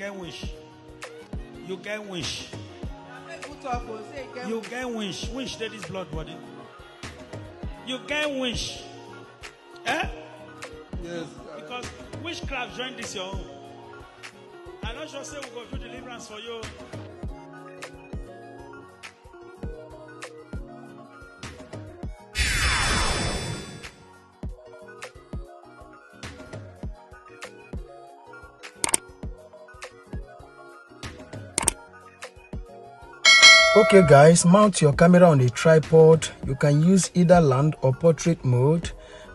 get wish. You get wish. You get wish. Wish that is blood body. You get wish. Eh? Yes. Because witchcraft join this your own. I'm not sure say we go do deliverance for you. Okay guys, mount your camera on a tripod. You can use either land or portrait mode.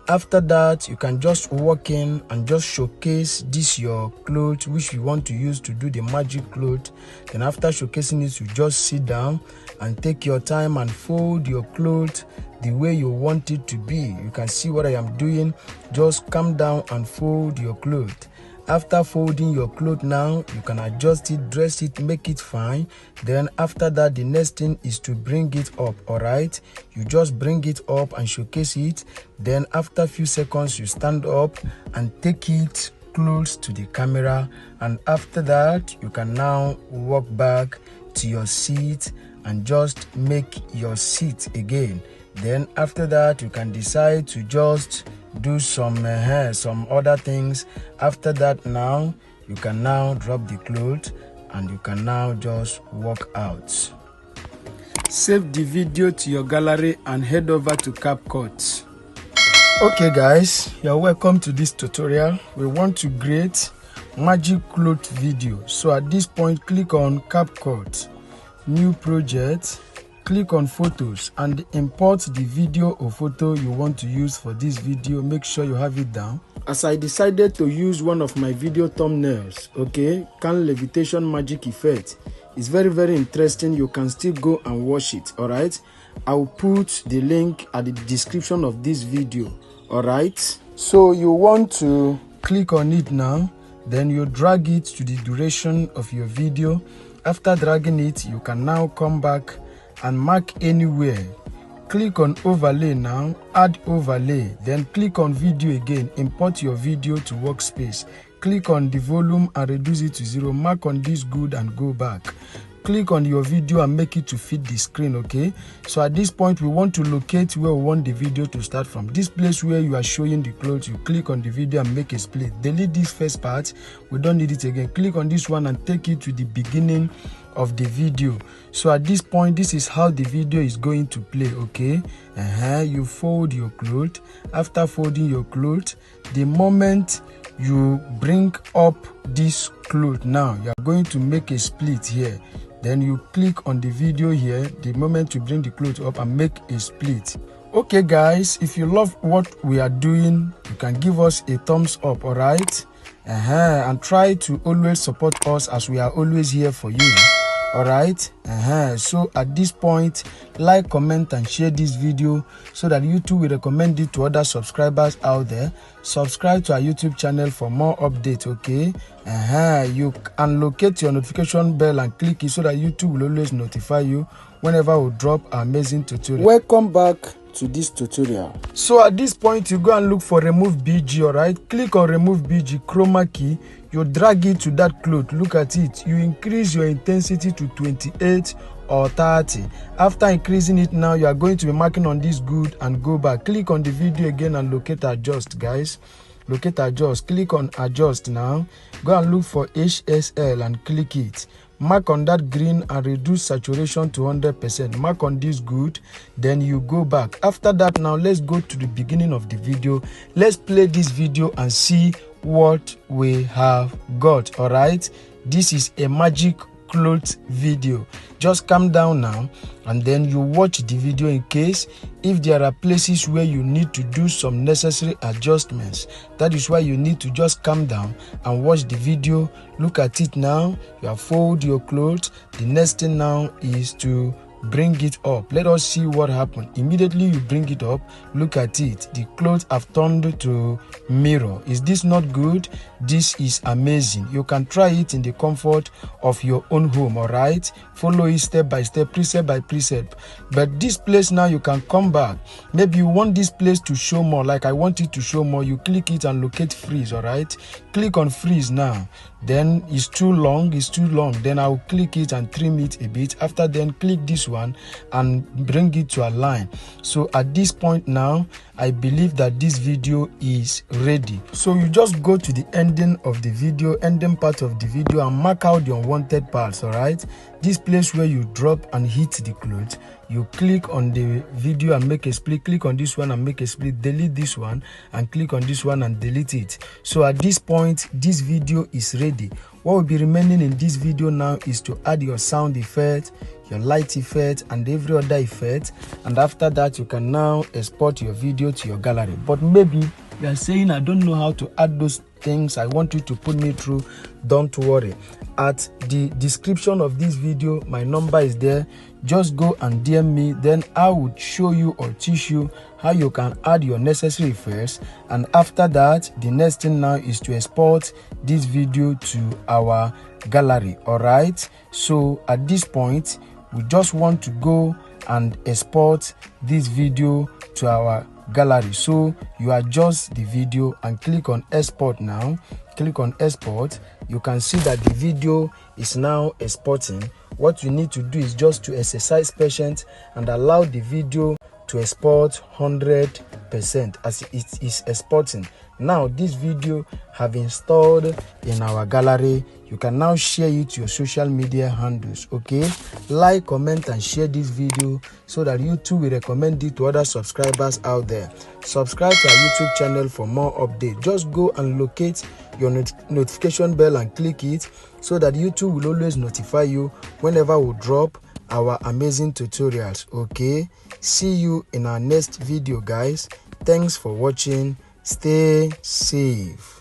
After that, you can just walk in and just showcase this your clothes which you want to use to do the magic cloth. Then after showcasing it, you just sit down and take your time and fold your clothes the way you want it to be. You can see what I am doing. Just come down and fold your clothes. After folding your clothes now, you can adjust it, dress it, make it fine. Then after that, the next thing is to bring it up, alright? You just bring it up and showcase it. Then after a few seconds, you stand up and take it close to the camera. And after that, you can now walk back to your seat and just make your seat again. Then after that, you can decide to just do some other things. After that, now you can now drop the clothes and you can now just walk out. Save the video to your gallery and head over to CapCut. Okay guys, you're welcome to this tutorial. We want to create magic cloth video. So at this point, click on CapCut, new project. Click on photos and import the video or photo you want to use for this video. Make sure you have it down. As I decided to use one of my video thumbnails, okay, can levitation magic effect. It's very interesting. You can still go and watch it, all right? I'll put the link at the description of this video, all right? So you want to click on it now, then you drag it to the duration of your video. After dragging it, you can now come back and mark anywhere. Click on overlay now, add overlay, then click on video again, import your video to workspace. Click on the volume and reduce it to 0. Mark on this good and go back. Click on your video and make it to fit the screen, okay? So at this point, we want to locate where we want the video to start from. This place where you are showing the clothes, you click on the video and make a split. Delete this first part, we don't need it again. Click on this one and take it to the beginning of the video. So at this point, this is how the video is going to play, okay? You fold your clothes. After folding your clothes, the moment you bring up this cloth now, you are going to make a split here. Then you click on the video here, the moment you bring the cloth up and make a split. Okay guys, if you love what we are doing, you can give us a thumbs up, all right? And try to always support us as we are always here for you. All right, so at this point, like, comment and share this video so that YouTube will recommend it to other subscribers out there. Subscribe to our YouTube channel for more updates, okay? You can locate your notification bell and click it so that YouTube will always notify you whenever we drop our amazing tutorial. Welcome back to this tutorial. So at this point, you go and look for remove BG, all right? Click on remove BG, chroma key. You drag it to that cloth. Look at it. You increase your intensity to 28 or 30. After increasing it now, you are going to be marking on this good and go back. Click on the video again and locate adjust, guys. Locate adjust. Click on adjust now. Go and look for HSL and click it. Mark on that green and reduce saturation to 100%. Mark on this good, then you go back. After that, now let's go to the beginning of the video. Let's play this video and see what we have got. All right, this is a magic cloth video. Just calm down now and then you watch the video in case if there are places where you need to do some necessary adjustments. That is why you need to just calm down and watch the video. Look at it now. You have folded your clothes. The next thing now is to bring it up. Let us see what happened. Immediately you bring it up, look at it. The clothes have turned to mirror. Is this not good? this is amazing. You can try it in the comfort of your own home. All right, follow it step by step, precept by precept. But this place now, you can come back. Maybe you want this place to show more, like I want it to show more. You click it and locate freeze. All right, click on freeze now. Then it's too long, then I'll click it and trim it a bit. After then, click this one and bring it to align. So at this point now, I believe that this video is ready. So you just go to the ending of the video, ending part of the video, and mark out the unwanted parts. All right, this place where you drop and hit the clothes, you click on the video and make a split, click on this one and make a split, delete this one and click on this one and delete it. So at this point, this video is ready. What will be remaining in this video now is to add your sound effect, your light effect, and every other effect. And after that, you can now export your video to your gallery. But maybe you are saying, I don't know how to add those things, I want you to put me through. Don't worry. At the description of this video, my number is there. Just go and DM me, then I would show you or teach you how you can add your necessary effects. And after that, the next thing now is to export this video to our gallery. All right, so at this point, we just want to go and export this video to our gallery. So you adjust the video and click on export now. Click on export. You can see that the video is now exporting. What you need to do is just to exercise patience and allow the video to export 100% as it is exporting. Now this video have installed in our gallery. You can now share it to your social media handles. Okay, like, comment and share this video so that YouTube will recommend it to other subscribers out there. Subscribe to our YouTube channel for more updates. Just go and locate your notification bell and click it so that YouTube will always notify you whenever we drop our amazing tutorials. Okay, see you in our next video, guys. Thanks for watching. Stay safe.